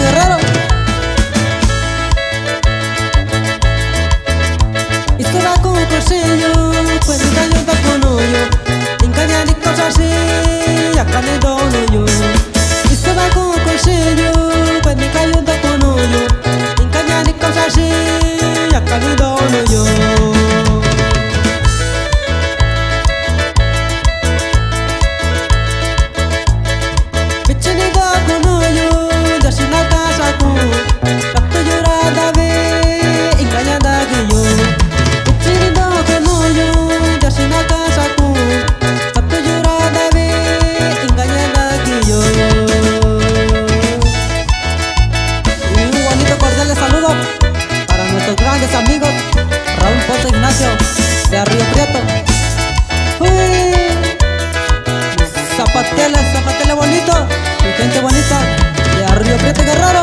Guerrero. Y se va con un cosillo, pues un gallo da con hoyo, engañan y cosas así, acá le doy yo. Y se va con un cosillo, pues un gallo da con hoyo, engañan y cosas así, acá le doy yo. Grandes amigos, Raúl Ponce Ignacio de Río Prieto. Zapatele bonito y gente bonita de Río Prieto Guerrero.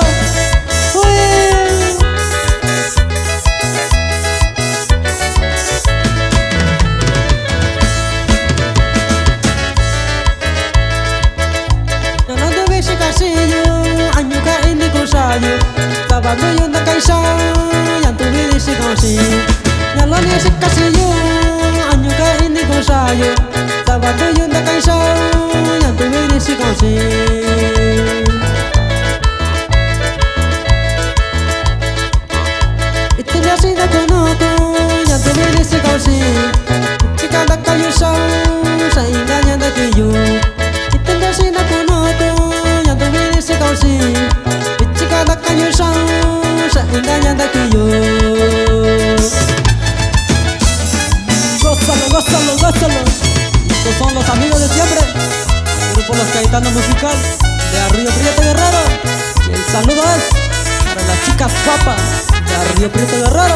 Ganando veces casillo, año que en Nicosayo, sabando yo anda cansado. Nyalani ese casillo, año que en Nicosayo, sábado yo anda cansado, ya tu vida ese casillo. Y te ya si da conozco, ya tu vida ese casillo. Chica da callosa, se engaña de que yo. Y te ya si da conozco, ya tu vida ese casillo. Chica da callosa, se engaña de que yo. Gózalo. Estos son los amigos de siempre, Grupo Los Caetanos Musical de Río Prieto Guerrero. Y el saludo es para las chicas guapas de Río Prieto Guerrero.